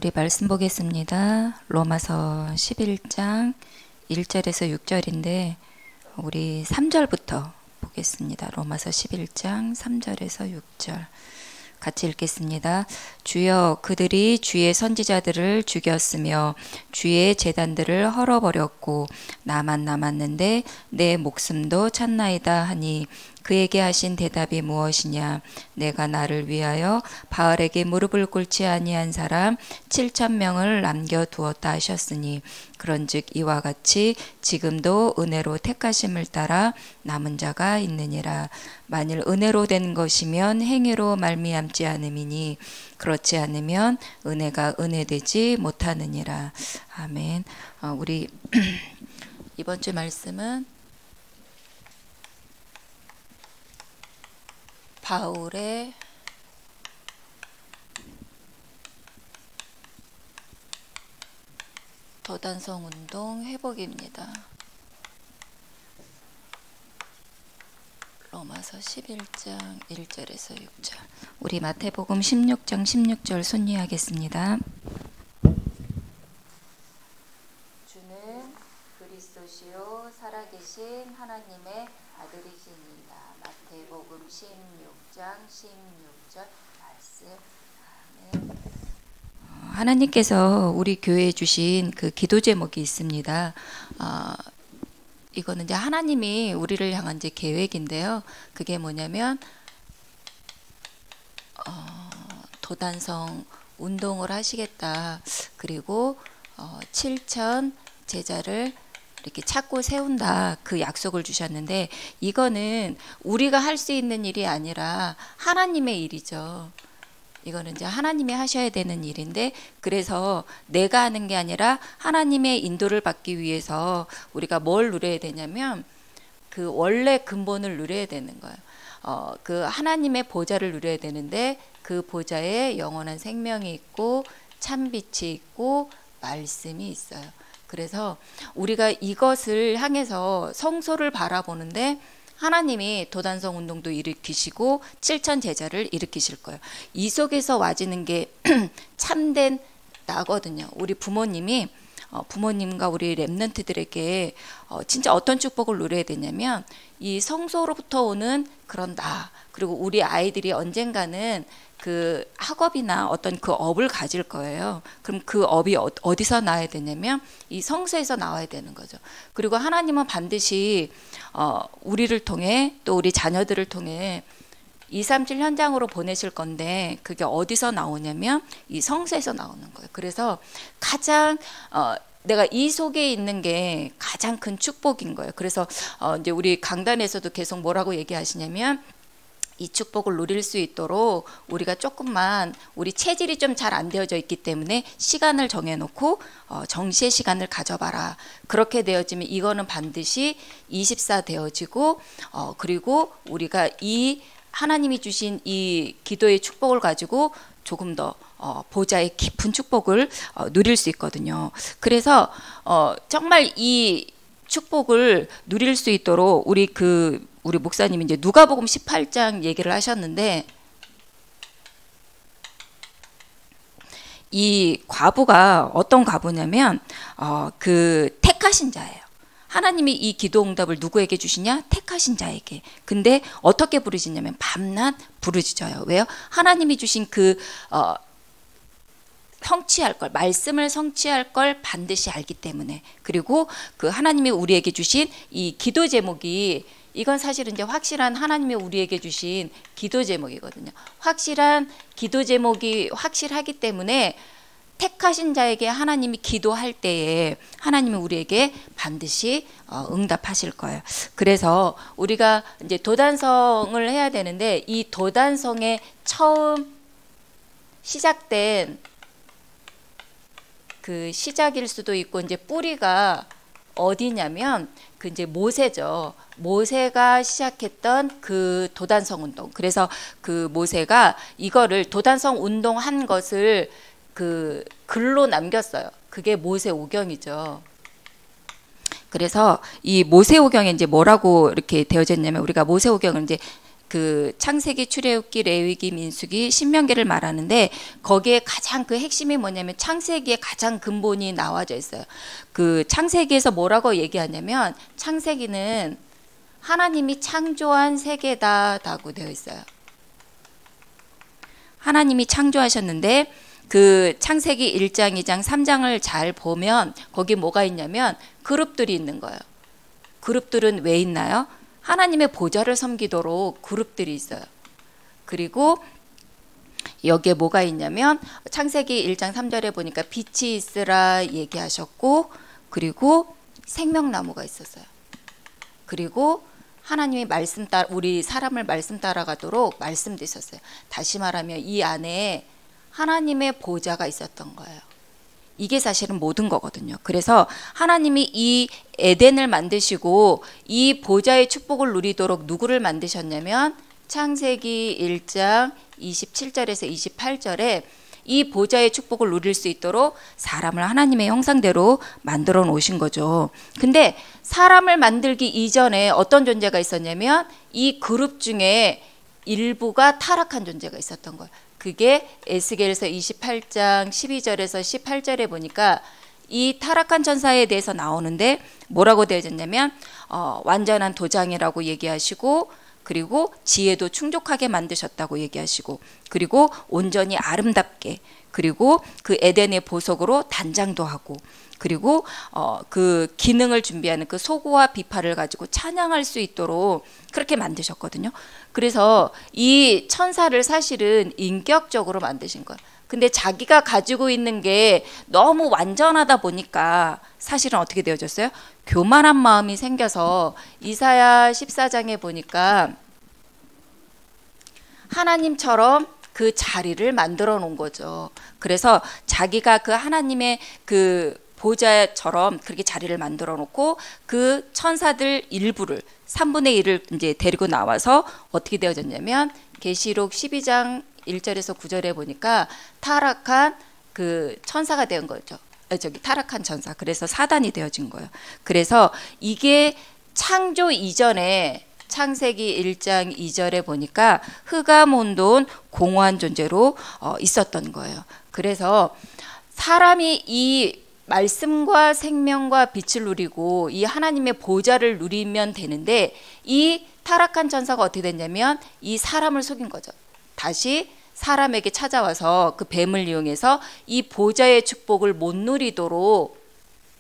우리 말씀 보겠습니다. 로마서 11장 1절에서 6절인데 우리 3절부터 보겠습니다. 로마서 11장 3절에서 6절 같이 읽겠습니다. 주여, 그들이 주의 선지자들을 죽였으며 주의 제단들을 헐어버렸고 나만 남았는데 내 목숨도 찾나이다 하니 그에게 하신 대답이 무엇이냐? 내가 나를 위하여 바알에게 무릎을 꿇지 아니한 사람 7,000명을 남겨두었다 하셨으니 그런즉 이와 같이 지금도 은혜로 택하심을 따라 남은 자가 있느니라. 만일 은혜로 된 것이면 행위로 말미암지 않음이니 그렇지 않으면 은혜가 은혜되지 못하느니라. 아멘. 우리 이번 주 말씀은 바울의 도단성 운동 회복입니다. 로마서 11장 1절에서 6절. 우리 마태복음 16장 16절 순리하겠습니다. 주는 그리스도시요 살아계신 하나님의 아들이시니이다. 마태복음 16장 16절 말씀. 아멘. 하나님께서 우리 교회에 주신 그 기도 제목이 있습니다. 이거는 이제 하나님이 우리를 향한 이제 계획인데요. 그게 뭐냐면 도단성 운동을 하시겠다. 그리고 7천 제자를 이렇게 찾고 세운다. 그 약속을 주셨는데 이거는 우리가 할 수 있는 일이 아니라 하나님의 일이죠. 이거는 이제 하나님이 하셔야 되는 일인데, 그래서 내가 하는 게 아니라 하나님의 인도를 받기 위해서 우리가 뭘 누려야 되냐면 그 원래 근본을 누려야 되는 거예요. 그 하나님의 보좌를 누려야 되는데 그 보좌에 영원한 생명이 있고 참빛이 있고 말씀이 있어요. 그래서 우리가 이것을 향해서 성소를 바라보는데 하나님이 도단성 운동도 일으키시고 7천 제자를 일으키실 거예요. 이 속에서 와지는 게 참된 나거든요. 우리 부모님이 부모님과 우리 랩런트들에게 진짜 어떤 축복을 누려야 되냐면 이 성소로부터 오는 그런 나, 그리고 우리 아이들이 언젠가는 그 학업이나 어떤 그 업을 가질 거예요. 그럼 그 업이 어디서 나와야 되냐면 이 성소에서 나와야 되는 거죠. 그리고 하나님은 반드시 우리를 통해 또 우리 자녀들을 통해 237 현장으로 보내실 건데 그게 어디서 나오냐면 이 성소에서 나오는 거예요. 그래서 가장 내가 이 속에 있는 게 가장 큰 축복인 거예요. 그래서 이제 우리 강단에서도 계속 뭐라고 얘기하시냐면 이 축복을 누릴 수 있도록 우리가 조금만 우리 체질이 좀 잘 안 되어져 있기 때문에 시간을 정해놓고 정시의 시간을 가져봐라. 그렇게 되어지면 이거는 반드시 24 되어지고 그리고 우리가 이 하나님이 주신 이 기도의 축복을 가지고 조금 더 보좌의 깊은 축복을 누릴 수 있거든요. 그래서 정말 이 축복을 누릴 수 있도록 우리 목사님이 이제 누가복음 18장 얘기를 하셨는데 이 과부가 어떤 과부냐면 그 택하신 자예요. 하나님이 이 기도 응답을 누구에게 주시냐? 택하신 자에게. 근데 어떻게 부르짖냐면 밤낮 부르짖어요. 왜요? 하나님이 주신 그 성취할 걸, 말씀을 성취할 걸 반드시 알기 때문에. 그리고 그 하나님이 우리에게 주신 이 기도 제목이 이건 사실은 이제 확실한 하나님이 우리에게 주신 기도 제목이거든요. 확실한 기도 제목이 확실하기 때문에 택하신 자에게 하나님이 기도할 때에 하나님이 우리에게 반드시 응답하실 거예요. 그래서 우리가 이제 도단성을 해야 되는데 이 도단성의 처음 시작된 그 시작일 수도 있고 이제 뿌리가 어디냐면 그 이제 모세죠. 모세가 시작했던 그 도단성 운동. 그래서 그 모세가 이거를 도단성 운동한 것을 그 글로 남겼어요. 그게 모세오경이죠. 그래서 이 모세오경에 이제 뭐라고 이렇게 되어져 있냐면 우리가 모세오경을 이제 그 창세기, 출애굽기, 레위기, 민수기, 신명기를 말하는데 거기에 가장 그 핵심이 뭐냐면 창세기의 가장 근본이 나와져 있어요. 그 창세기에서 뭐라고 얘기하냐면 창세기는 하나님이 창조한 세계다라고 되어 있어요. 하나님이 창조하셨는데 그 창세기 1장, 2장, 3장을 잘 보면 거기 뭐가 있냐면 그룹들이 있는 거예요. 그룹들은 왜 있나요? 하나님의 보좌를 섬기도록 그룹들이 있어요. 그리고 여기에 뭐가 있냐면 창세기 1장 3절에 보니까 빛이 있으라 얘기하셨고 그리고 생명나무가 있었어요. 그리고 하나님이 말씀 따라 우리 사람을 말씀 따라가도록 말씀도 있었어요. 다시 말하면 이 안에 하나님의 보좌가 있었던 거예요. 이게 사실은 모든 거거든요. 그래서 하나님이 이 에덴을 만드시고 이 보좌의 축복을 누리도록 누구를 만드셨냐면 창세기 1장 27절에서 28절에 이 보좌의 축복을 누릴 수 있도록 사람을 하나님의 형상대로 만들어 놓으신 거죠. 근데 사람을 만들기 이전에 어떤 존재가 있었냐면 이 그룹 중에 일부가 타락한 존재가 있었던 거예요. 그게 에스겔서 28장 12절에서 18절에 보니까 이 타락한 천사에 대해서 나오는데 뭐라고 되어졌냐면 완전한 도장이라고 얘기하시고 그리고 지혜도 충족하게 만드셨다고 얘기하시고 그리고 온전히 아름답게 그리고 그 에덴의 보석으로 단장도 하고 그리고 그 기능을 준비하는 그 소고와 비파를 가지고 찬양할 수 있도록 그렇게 만드셨거든요. 그래서 이 천사를 사실은 인격적으로 만드신 거예요. 근데 자기가 가지고 있는 게 너무 완전하다 보니까 사실은 어떻게 되어졌어요? 교만한 마음이 생겨서 이사야 14장에 보니까 하나님처럼 그 자리를 만들어 놓은 거죠. 그래서 자기가 그 하나님의 그 보좌처럼 그렇게 자리를 만들어 놓고 그 천사들 일부를 3분의 1을 이제 데리고 나와서 어떻게 되어졌냐면 계시록 12장 1절에서 9절에 보니까 타락한 그 천사가 된 거죠. 타락한 천사. 그래서 사단이 되어진 거예요. 그래서 이게 창조 이전에 창세기 1장 2절에 보니까 흑암혼돈 공허한 존재로 있었던 거예요. 그래서 사람이 이 말씀과 생명과 빛을 누리고 이 하나님의 보좌를 누리면 되는데 이 타락한 천사가 어떻게 됐냐면 이 사람을 속인 거죠. 다시 사람에게 찾아와서 그 뱀을 이용해서 이 보좌의 축복을 못 누리도록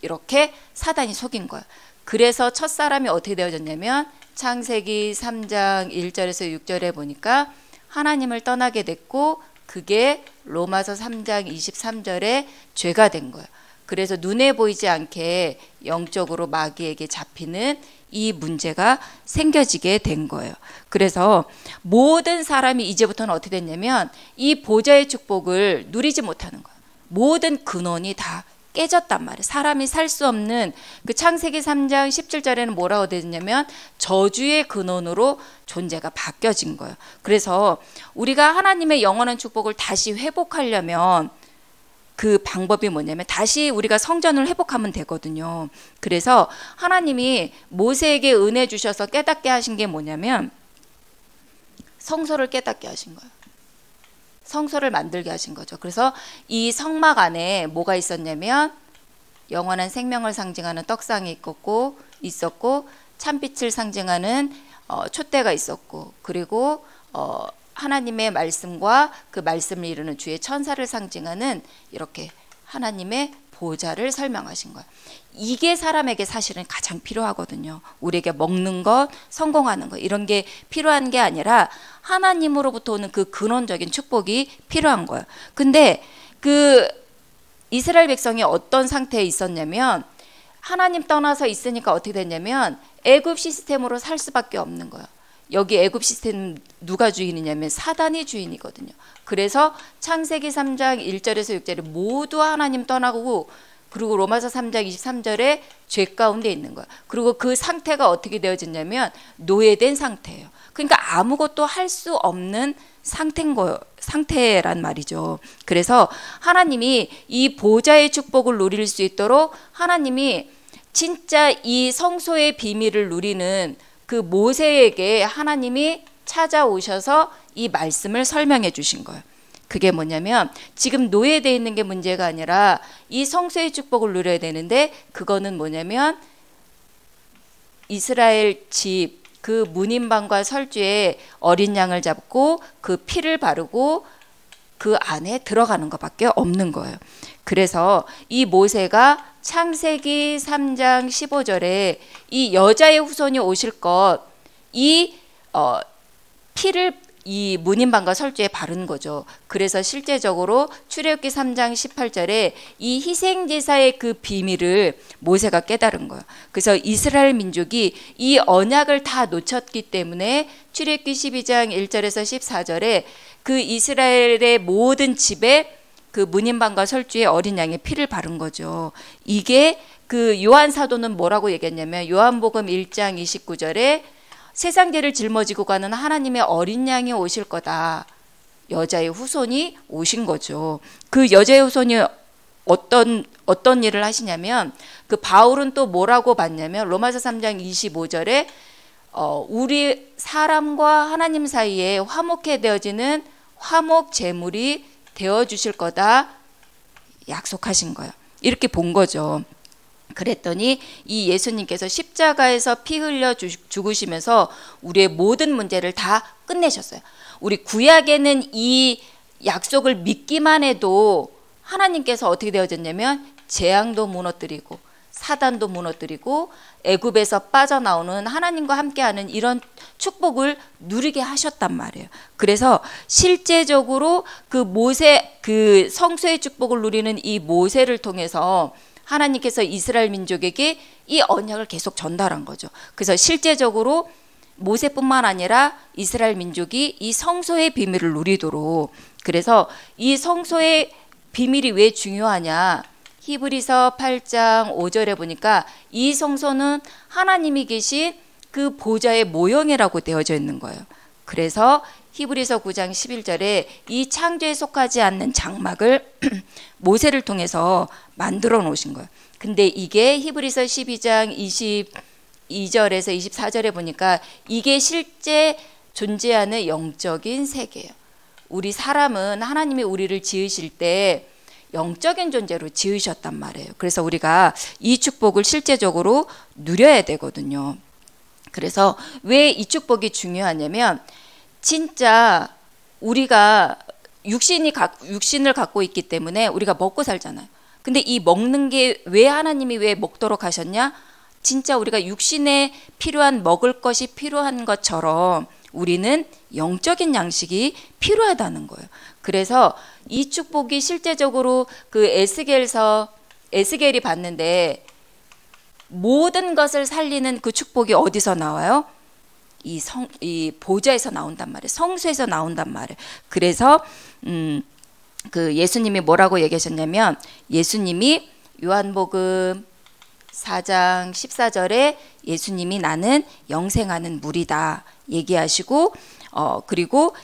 이렇게 사단이 속인 거예요. 그래서 첫사람이 어떻게 되어졌냐면 창세기 3장 1절에서 6절에 보니까 하나님을 떠나게 됐고 그게 로마서 3장 23절에 죄가 된 거예요. 그래서 눈에 보이지 않게 영적으로 마귀에게 잡히는 이 문제가 생겨지게 된 거예요. 그래서 모든 사람이 이제부터는 어떻게 됐냐면 이 보좌의 축복을 누리지 못하는 거예요. 모든 근원이 다 깨졌단 말이에요. 사람이 살 수 없는 그 창세기 3장 17절에는 뭐라고 되냐면 저주의 근원으로 존재가 바뀌어진 거예요. 그래서 우리가 하나님의 영원한 축복을 다시 회복하려면 그 방법이 뭐냐면 다시 우리가 성전을 회복하면 되거든요. 그래서 하나님이 모세에게 은혜 주셔서 깨닫게 하신 게 뭐냐면 성소를 깨닫게 하신 거예요. 성소를 만들게 하신 거죠. 그래서 이 성막 안에 뭐가 있었냐면 영원한 생명을 상징하는 떡상이 있었고 참빛을 상징하는 촛대가 있었고 그리고 하나님의 말씀과 그 말씀을 이루는 주의 천사를 상징하는 이렇게 하나님의 보좌를 설명하신 거예요. 이게 사람에게 사실은 가장 필요하거든요. 우리에게 먹는 것, 성공하는 것 이런 게 필요한 게 아니라 하나님으로부터 오는 그 근원적인 축복이 필요한 거예요. 근데 그 이스라엘 백성이 어떤 상태에 있었냐면 하나님 떠나서 있으니까 어떻게 됐냐면 애굽 시스템으로 살 수밖에 없는 거예요. 여기 애굽 시스템 누가 주인이냐면 사단이 주인이거든요. 그래서 창세기 3장 1절에서 6절에 모두 하나님 떠나고 그리고 로마서 3장 23절에 죄 가운데 있는 거예요. 그리고 그 상태가 어떻게 되어졌냐면 노예된 상태예요. 그러니까 아무것도 할 수 없는 상태란 말이죠. 그래서 하나님이 이 보좌의 축복을 누릴 수 있도록 하나님이 진짜 이 성소의 비밀을 누리는 그 모세에게 하나님이 찾아오셔서 이 말씀을 설명해 주신 거예요. 그게 뭐냐면 지금 노예되어 있는 게 문제가 아니라 이 성소의 축복을 누려야 되는데, 그거는 뭐냐면 이스라엘 집 그 문인방과 설주에 어린 양을 잡고 그 피를 바르고 그 안에 들어가는 것밖에 없는 거예요. 그래서 이 모세가 창세기 3장 15절에 이 여자의 후손이 오실 것, 이 피를 이 문인방과 설주에 바른 거죠. 그래서 실제적으로 출애굽기 3장 18절에 이 희생제사의 그 비밀을 모세가 깨달은 거예요. 그래서 이스라엘 민족이 이 언약을 다 놓쳤기 때문에 출애굽기 12장 1절에서 14절에 그 이스라엘의 모든 집에 그 문인방과 설주에 어린 양의 피를 바른 거죠. 이게 그 요한 사도는 뭐라고 얘기했냐면 요한복음 1장 29절에 세상 죄를 짊어지고 가는 하나님의 어린 양이 오실 거다. 여자의 후손이 오신 거죠. 그 여자의 후손이 어떤 일을 하시냐면, 그 바울은 또 뭐라고 봤냐면 로마서 3장 25절에 우리 사람과 하나님 사이에 화목해 되어지는 화목 제물이 되어 주실 거다 약속하신 거예요. 이렇게 본 거죠. 그랬더니 이 예수님께서 십자가에서 피 흘려 죽으시면서 우리의 모든 문제를 다 끝내셨어요. 우리 구약에는 이 약속을 믿기만 해도 하나님께서 어떻게 되어졌냐면 재앙도 무너뜨리고 사단도 무너뜨리고 애굽에서 빠져나오는 하나님과 함께하는 이런 축복을 누리게 하셨단 말이에요. 그래서 실제적으로 그 모세, 그 성소의 축복을 누리는 이 모세를 통해서 하나님께서 이스라엘 민족에게 이 언약을 계속 전달한 거죠. 그래서 실제적으로 모세뿐만 아니라 이스라엘 민족이 이 성소의 비밀을 누리도록, 그래서 이 성소의 비밀이 왜 중요하냐, 히브리서 8장 5절에 보니까 이 성소는 하나님이 계신 그 보좌의 모형이라고 되어져 있는 거예요. 그래서 히브리서 9장 11절에 이 창조에 속하지 않는 장막을 모세를 통해서 만들어 놓으신 거예요. 근데 이게 히브리서 12장 22절에서 24절에 보니까 이게 실제 존재하는 영적인 세계예요. 우리 사람은 하나님이 우리를 지으실 때 영적인 존재로 지으셨단 말이에요. 그래서 우리가 이 축복을 실제적으로 누려야 되거든요. 그래서 왜 이 축복이 중요하냐면, 진짜 우리가 육신을 갖고 있기 때문에 우리가 먹고 살잖아요. 근데 이 먹는 게 왜 하나님이 왜 먹도록 하셨냐? 진짜 우리가 육신에 필요한 먹을 것이 필요한 것처럼 우리는 영적인 양식이 필요하다는 거예요. 그래서 이 축복이 실제적으로 그 에스겔이 봤는데 모든 것을 살리는 그 축복이 어디서 나와요? 이 보좌에서 나온단 말이에요. 성소에서 나온단 말이에요. 그래서 그 예수님이 뭐라고 얘기하셨냐면, 예수님이 요한복음 4장 14절에 예수님이 나는 영생하는 물이다 얘기하시고, 그리고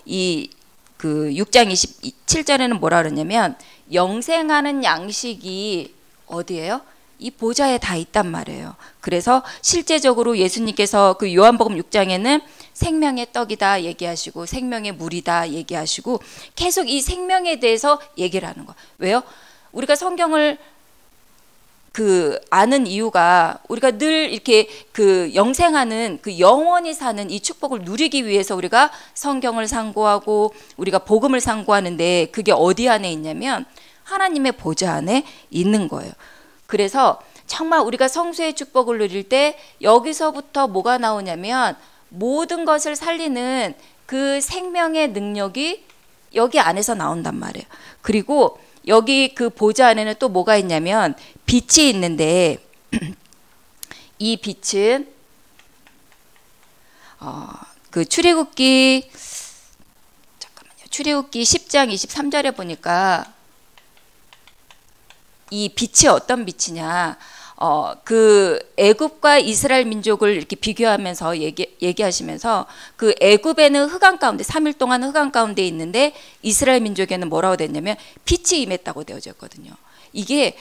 그 6장 27절에는 뭐라 그러냐면 영생하는 양식이 어디예요? 이 보좌에 다 있단 말이에요. 그래서 실제적으로 예수님께서 그 요한복음 6장에는 생명의 떡이다 얘기하시고 생명의 물이다 얘기하시고 계속 이 생명에 대해서 얘기를 하는 거예요. 왜요? 우리가 성경을 아는 이유가 우리가 늘 이렇게 그 영생하는 그 영원히 사는 이 축복을 누리기 위해서 우리가 성경을 상고하고 우리가 복음을 상고하는데, 그게 어디 안에 있냐면 하나님의 보좌 안에 있는 거예요. 그래서 정말 우리가 성수의 축복을 누릴 때 여기서부터 뭐가 나오냐면 모든 것을 살리는 그 생명의 능력이 여기 안에서 나온단 말이에요. 그리고 여기 그 보좌 안에는 또 뭐가 있냐면 빛이 있는데, 이 빛은 그 출애굽기 10장 23절에 보니까 이 빛이 어떤 빛이냐, 그 애굽과 이스라엘 민족을 이렇게 비교하면서 얘기하시면서 그 애굽에는 흑암 가운데 3일 동안 흑암 가운데 있는데 이스라엘 민족에는 뭐라고 됐냐면 빛이 임했다고 되어져 있거든요. 이게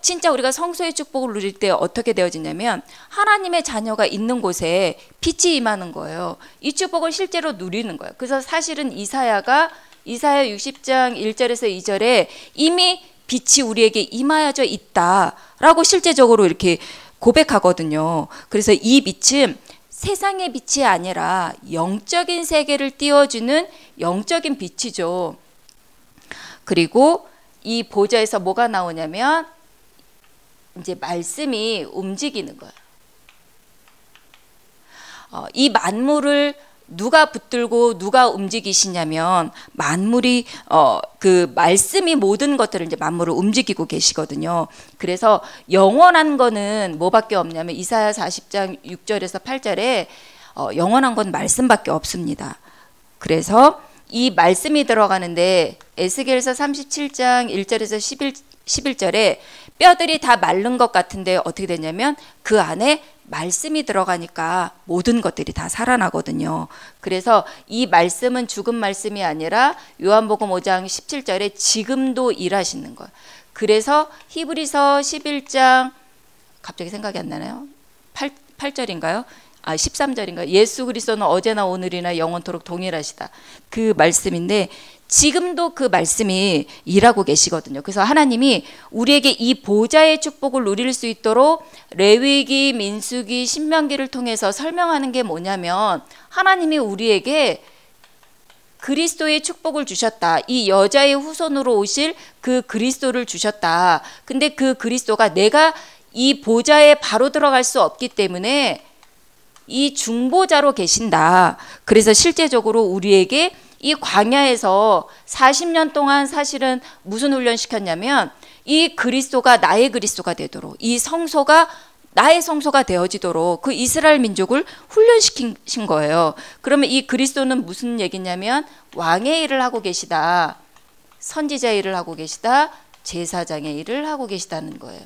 진짜 우리가 성소의 축복을 누릴 때 어떻게 되어지냐면 하나님의 자녀가 있는 곳에 빛이 임하는 거예요. 이 축복을 실제로 누리는 거예요. 그래서 사실은 이사야 60장 1절에서 2절에 이미 빛이 우리에게 임하여져 있다라고 실제적으로 이렇게 고백하거든요. 그래서 이 빛은 세상의 빛이 아니라 영적인 세계를 띄워주는 영적인 빛이죠. 그리고 이 보좌에서 뭐가 나오냐면 이제 말씀이 움직이는 거예요. 이 만물을 누가 붙들고 누가 움직이시냐면 만물이 그 말씀이 모든 것들을 이제 만물을 움직이고 계시거든요. 그래서 영원한 거는 뭐밖에 없냐면 이사야 40장 6절에서 8절에 영원한 건 말씀밖에 없습니다. 그래서 이 말씀이 들어가는데 에스겔서 37장 1절에서 11절에 뼈들이 다 마른 것 같은데 어떻게 되냐면 그 안에 말씀이 들어가니까 모든 것들이 다 살아나거든요. 그래서 이 말씀은 죽은 말씀이 아니라 요한복음 5장 17절에 지금도 일하시는 거예요. 그래서 히브리서 11장 갑자기 생각이 안 나나요? 8절인가요? 13절인가요? 예수 그리스도는 어제나 오늘이나 영원토록 동일하시다. 그 말씀인데 지금도 그 말씀이 일하고 계시거든요. 그래서 하나님이 우리에게 이 보좌의 축복을 누릴 수 있도록 레위기, 민수기, 신명기를 통해서 설명하는 게 뭐냐면 하나님이 우리에게 그리스도의 축복을 주셨다. 이 여자의 후손으로 오실 그 그리스도를 주셨다. 근데 그 그리스도가 내가 이 보좌에 바로 들어갈 수 없기 때문에 이 중보자로 계신다. 그래서 실제적으로 우리에게 이 광야에서 40년 동안 사실은 무슨 훈련 시켰냐면 이 그리스도가 나의 그리스도가 되도록 이 성소가 나의 성소가 되어지도록 그 이스라엘 민족을 훈련시킨 거예요. 그러면 이 그리스도는 무슨 얘기냐면 왕의 일을 하고 계시다. 선지자의 일을 하고 계시다. 제사장의 일을 하고 계시다는 거예요.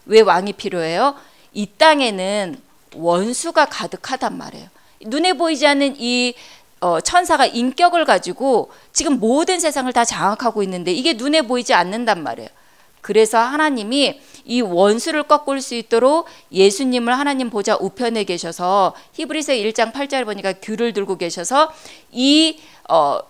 왜 왕이 필요해요? 이 땅에는 원수가 가득하단 말이에요. 눈에 보이지 않는 이 천사가 인격을 가지고 지금 모든 세상을 다 장악하고 있는데 이게 눈에 보이지 않는단 말이에요. 그래서 하나님이 이 원수를 꺾을 수 있도록 예수님을 하나님 보좌 우편에 계셔서 히브리서 1장 8절 보니까 귤을 들고 계셔서 이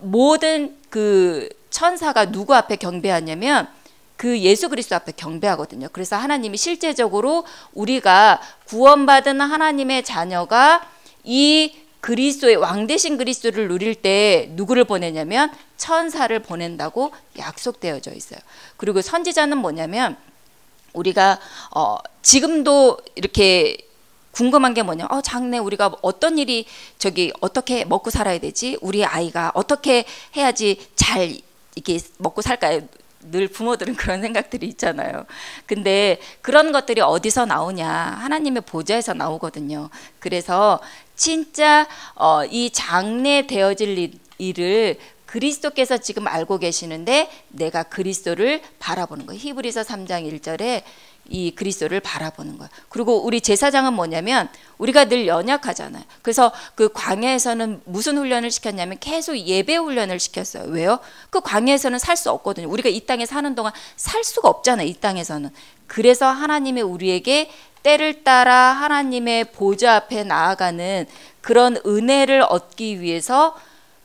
모든 그 천사가 누구 앞에 경배하냐면 그 예수 그리스도 앞에 경배하거든요. 그래서 하나님이 실제적으로 우리가 구원받은 하나님의 자녀가 이 그리스도의 왕 대신 그리스도를 누릴 때 누구를 보내냐면 천사를 보낸다고 약속되어져 있어요. 그리고 선지자는 뭐냐면 우리가 지금도 이렇게 궁금한 게 뭐냐면 장래 우리가 어떤 일이 어떻게 먹고 살아야 되지? 우리 아이가 어떻게 해야지 잘 이렇게 먹고 살까요? 늘 부모들은 그런 생각들이 있잖아요. 근데 그런 것들이 어디서 나오냐? 하나님의 보좌에서 나오거든요. 그래서 진짜 이 장래 되어질 일을 그리스도께서 지금 알고 계시는데 내가 그리스도를 바라보는 거예요. 히브리서 3장 1절에 이 그리스도를 바라보는 거예요. 그리고 우리 제사장은 뭐냐면 우리가 늘 연약하잖아요. 그래서 그 광야에서는 무슨 훈련을 시켰냐면 계속 예배 훈련을 시켰어요. 왜요? 그 광야에서는 살 수 없거든요. 우리가 이 땅에 사는 동안 살 수가 없잖아요. 이 땅에서는. 그래서 하나님이 우리에게 때를 따라 하나님의 보좌 앞에 나아가는 그런 은혜를 얻기 위해서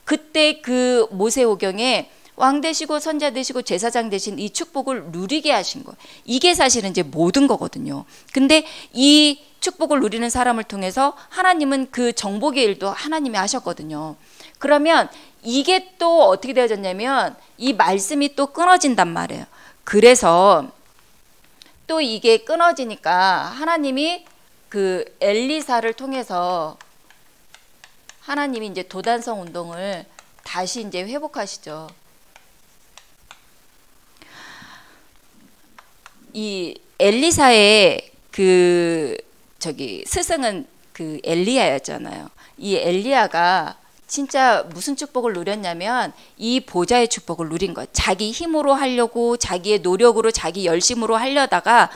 그때 그 모세오경에 왕 되시고 선자 되시고 제사장 되신 이 축복을 누리게 하신 거예요. 이게 사실은 이제 모든 거거든요. 근데 이 축복을 누리는 사람을 통해서 하나님은 그 정복의 일도 하나님이 하셨거든요. 그러면 이게 또 어떻게 되어졌냐면 이 말씀이 또 끊어진단 말이에요. 그래서 또 이게 끊어지니까 하나님이 그 엘리사를 통해서 하나님이 이제 도단성 운동을 다시 이제 회복하시죠. 이 엘리사의 스승은 그 엘리야였잖아요. 이 엘리야가 진짜 무슨 축복을 누렸냐면 이 보좌의 축복을 누린 거예요. 자기 힘으로 하려고 자기의 노력으로 자기 열심으로 하려다가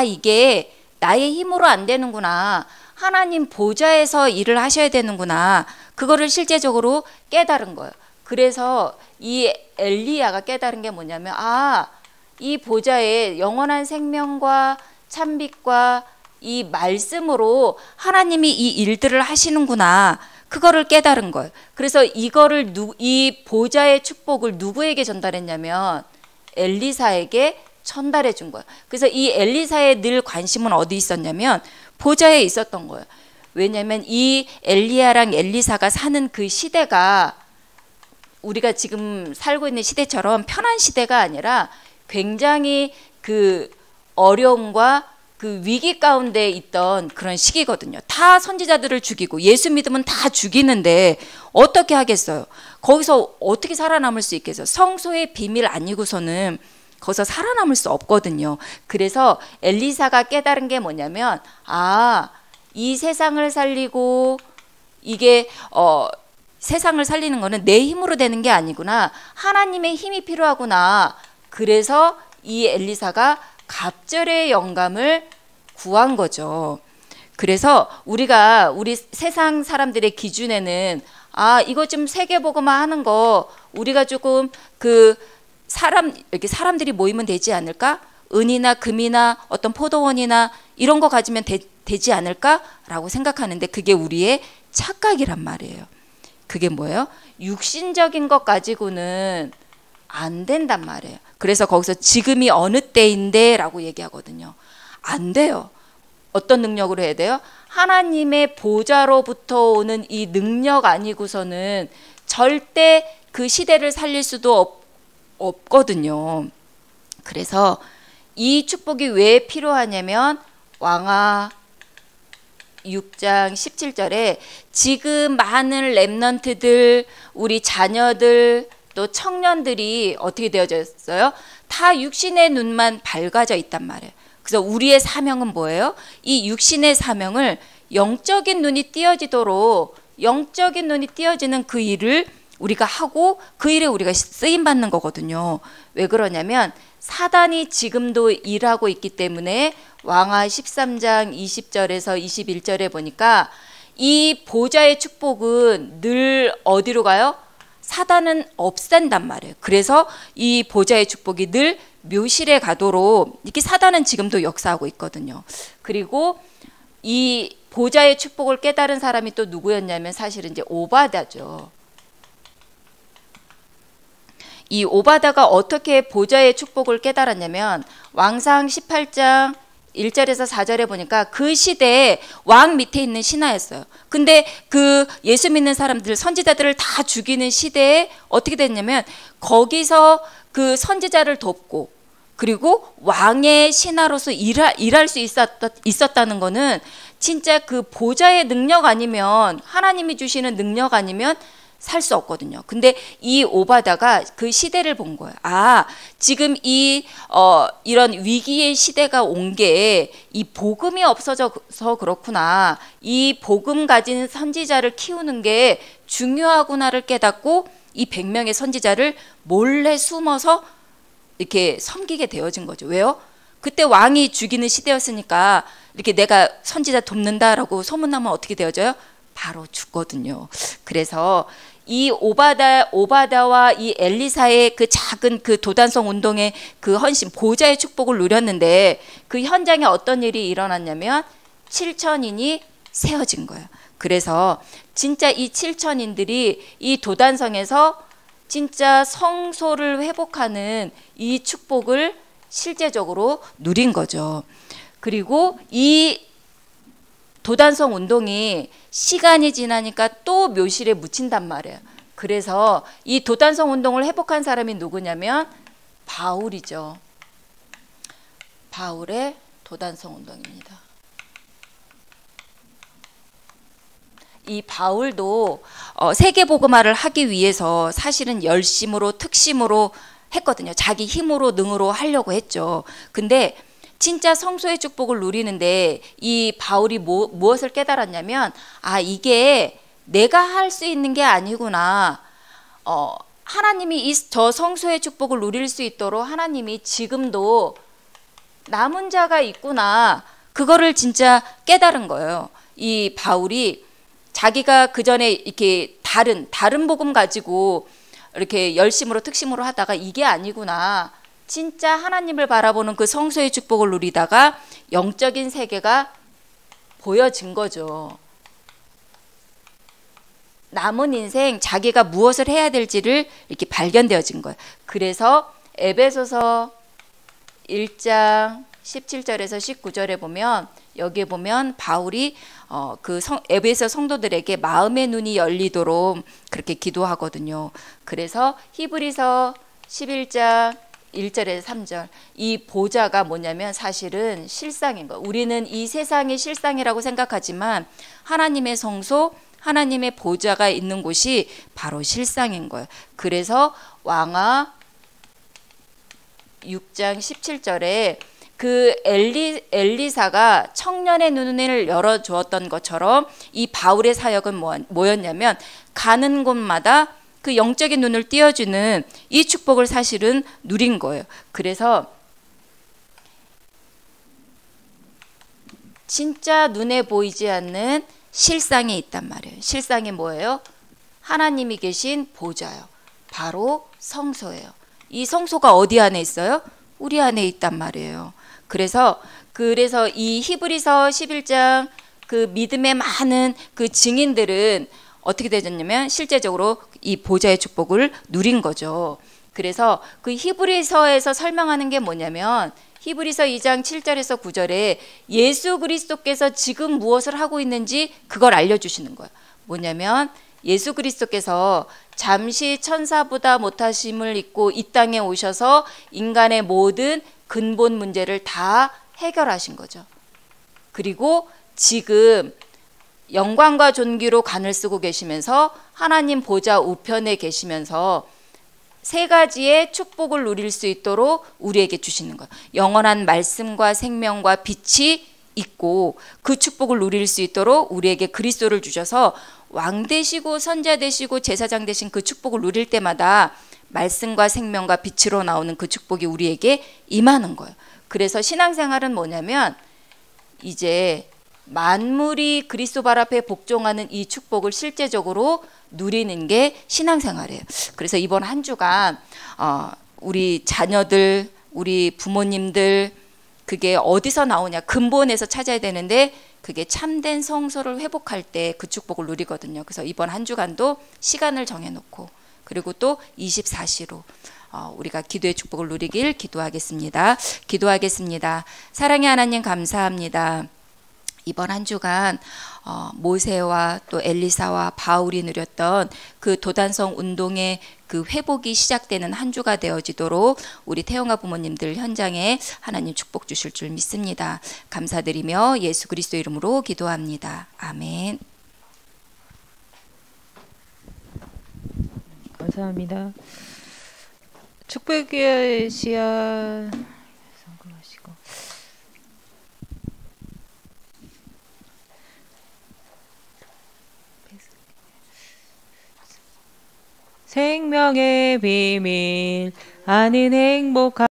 이게 나의 힘으로 안 되는구나. 하나님 보좌에서 일을 하셔야 되는구나. 그거를 실제적으로 깨달은 거예요. 그래서 이 엘리야가 깨달은 게 뭐냐면 이 보좌에 영원한 생명과 찬빛과 이 말씀으로 하나님이 이 일들을 하시는구나. 그거를 깨달은 거예요. 그래서 이거를 이 보좌의 축복을 누구에게 전달했냐면 엘리사에게 전달해 준 거예요. 그래서 이 엘리사의 늘 관심은 어디 있었냐면 보좌에 있었던 거예요. 왜냐하면 이 엘리야랑 엘리사가 사는 그 시대가 우리가 지금 살고 있는 시대처럼 편한 시대가 아니라 굉장히 그 어려움과 그 위기 가운데 있던 그런 시기거든요. 다 선지자들을 죽이고 예수 믿으면 다 죽이는데 어떻게 하겠어요? 거기서 어떻게 살아남을 수 있겠어요? 성소의 비밀 아니고서는 거기서 살아남을 수 없거든요. 그래서 엘리사가 깨달은 게 뭐냐면 이 세상을 살리고 이게 세상을 살리는 거는 내 힘으로 되는 게 아니구나. 하나님의 힘이 필요하구나. 그래서 이 엘리사가 갑절의 영감을 구한 거죠. 그래서 우리 세상 사람들의 기준에는 이거 좀 세계복음화 하는 거 우리가 조금 이렇게 사람들이 모이면 되지 않을까? 은이나 금이나 어떤 포도원이나 이런 거 가지면 되지 않을까라고 생각하는데 그게 우리의 착각이란 말이에요. 그게 뭐예요? 육신적인 것 가지고는 안 된단 말이에요. 그래서 거기서 지금이 어느 때인데 라고 얘기하거든요. 안 돼요. 어떤 능력으로 해야 돼요? 하나님의 보좌로부터 오는 이 능력 아니고서는 절대 그 시대를 살릴 수도 없거든요. 그래서 이 축복이 왜 필요하냐면 왕하 6장 17절에 지금 많은 렘넌트들, 우리 자녀들, 또 청년들이 어떻게 되어졌어요? 다 육신의 눈만 밝아져 있단 말이에요. 그래서 우리의 사명은 뭐예요? 이 육신의 사명을 영적인 눈이 띄어지도록 영적인 눈이 띄어지는 그 일을 우리가 하고 그 일에 우리가 쓰임 받는 거거든요. 왜 그러냐면 사단이 지금도 일하고 있기 때문에 왕하 13장 20절에서 21절에 보니까 이 보좌의 축복은 늘 어디로 가요? 사단은 없앤단 말이에요. 그래서 이 보좌의 축복이 늘 묘실에 가도록 이렇게 사단은 지금도 역사하고 있거든요. 그리고 이 보좌의 축복을 깨달은 사람이 또 누구였냐면 사실은 이제 오바다죠. 이 오바다가 어떻게 보좌의 축복을 깨달았냐면 왕상 18장 1절에서 4절에 보니까 그 시대에 왕 밑에 있는 신하였어요. 근데 그 예수 믿는 사람들 선지자들을 다 죽이는 시대에 어떻게 됐냐면 거기서 그 선지자를 돕고 그리고 왕의 신하로서 일할 수 있었다는 거는 진짜 그 보좌의 능력 아니면 하나님이 주시는 능력 아니면 살 수 없거든요. 근데 이 오바다가 그 시대를 본 거예요. 지금 이런 위기의 시대가 온 게 이 복음이 없어져서 그렇구나. 이 복음 가진 선지자를 키우는 게 중요하구나를 깨닫고 이 100명의 선지자를 몰래 숨어서 이렇게 섬기게 되어진 거죠. 왜요? 그때 왕이 죽이는 시대였으니까 이렇게 내가 선지자 돕는다라고 소문나면 어떻게 되어져요? 바로 죽거든요. 그래서 이 오바다와 이 엘리사의 그 작은 그 도단성 운동의 그 헌신 보좌의 축복을 누렸는데 그 현장에 어떤 일이 일어났냐면 7천인이 세워진 거예요. 그래서 진짜 이 7천인들이 이 도단성에서 진짜 성소를 회복하는 이 축복을 실제적으로 누린 거죠. 그리고 이 도단성 운동이 시간이 지나니까 또 묘실에 묻힌단 말이에요. 그래서 이 도단성 운동을 회복한 사람이 누구냐면 바울이죠. 바울의 도단성 운동입니다. 이 바울도 세계복음화를 하기 위해서 사실은 열심으로 특심으로 했거든요. 자기 힘으로 능으로 하려고 했죠. 근데 진짜 성소의 축복을 누리는데 이 바울이 무엇을 깨달았냐면 이게 내가 할 수 있는 게 아니구나. 하나님이 저 성소의 축복을 누릴 수 있도록 하나님이 지금도 남은 자가 있구나. 그거를 진짜 깨달은 거예요. 이 바울이 자기가 그 전에 이렇게 다른 복음 가지고 이렇게 열심으로 특심으로 하다가 이게 아니구나. 진짜 하나님을 바라보는 그 성소의 축복을 누리다가 영적인 세계가 보여진 거죠. 남은 인생 자기가 무엇을 해야 될지를 이렇게 발견되어진 거예요. 그래서 에베소서 1장 17절에서 19절에 보면, 여기에 보면 바울이 에베소 성도들에게 마음의 눈이 열리도록 그렇게 기도하거든요. 그래서 히브리서 11장 1절에서 3절, 이 보좌가 뭐냐면 사실은 실상인 거예요. 우리는 이 세상이 실상이라고 생각하지만 하나님의 성소, 하나님의 보좌가 있는 곳이 바로 실상인 거예요. 그래서 왕하 6장 17절에 그 엘리사가 청년의 눈을 열어주었던 것처럼 이 바울의 사역은 뭐였냐면 가는 곳마다 그 영적인 눈을 띄워주는 이 축복을 사실은 누린 거예요. 그래서 진짜 눈에 보이지 않는 실상이 있단 말이에요. 실상이 뭐예요? 하나님이 계신 보좌요. 바로 성소예요. 이 성소가 어디 안에 있어요? 우리 안에 있단 말이에요. 그래서 이 히브리서 11장 그 믿음의 많은 그 증인들은 어떻게 되었냐면 실제적으로 이 보좌의 축복을 누린 거죠. 그래서 그 히브리서에서 설명하는 게 뭐냐면 히브리서 2장 7절에서 9절에 예수 그리스도께서 지금 무엇을 하고 있는지 그걸 알려주시는 거예요. 뭐냐면 예수 그리스도께서 잠시 천사보다 못하심을 입고 이 땅에 오셔서 인간의 모든 근본 문제를 다 해결하신 거죠. 그리고 지금 영광과 존귀로 관을 쓰고 계시면서 하나님 보좌 우편에 계시면서 세 가지의 축복을 누릴 수 있도록 우리에게 주시는 거예요. 영원한 말씀과 생명과 빛이 있고 그 축복을 누릴 수 있도록 우리에게 그리스도를 주셔서 왕 되시고 선자 되시고 제사장 되신 그 축복을 누릴 때마다 말씀과 생명과 빛으로 나오는 그 축복이 우리에게 임하는 거예요. 그래서 신앙생활은 뭐냐면 이제 만물이 그리스도 발 앞에 복종하는 이 축복을 실제적으로 누리는 게 신앙생활이에요. 그래서 이번 한 주간 우리 자녀들, 우리 부모님들 그게 어디서 나오냐, 근본에서 찾아야 되는데 그게 참된 성소를 회복할 때 그 축복을 누리거든요. 그래서 이번 한 주간도 시간을 정해놓고 그리고 또 24시로 우리가 기도의 축복을 누리길 기도하겠습니다. 기도하겠습니다. 사랑의 하나님 감사합니다. 이번 한 주간 모세와 또 엘리사와 바울이 누렸던 그 도단성 운동의 그 회복이 시작되는 한 주가 되어지도록 우리 태영아 부모님들 현장에 하나님 축복 주실 줄 믿습니다. 감사드리며 예수 그리스도 이름으로 기도합니다. 아멘. 감사합니다. 축복의 씨앗 성공하시고 생명의 비밀 아는 행복한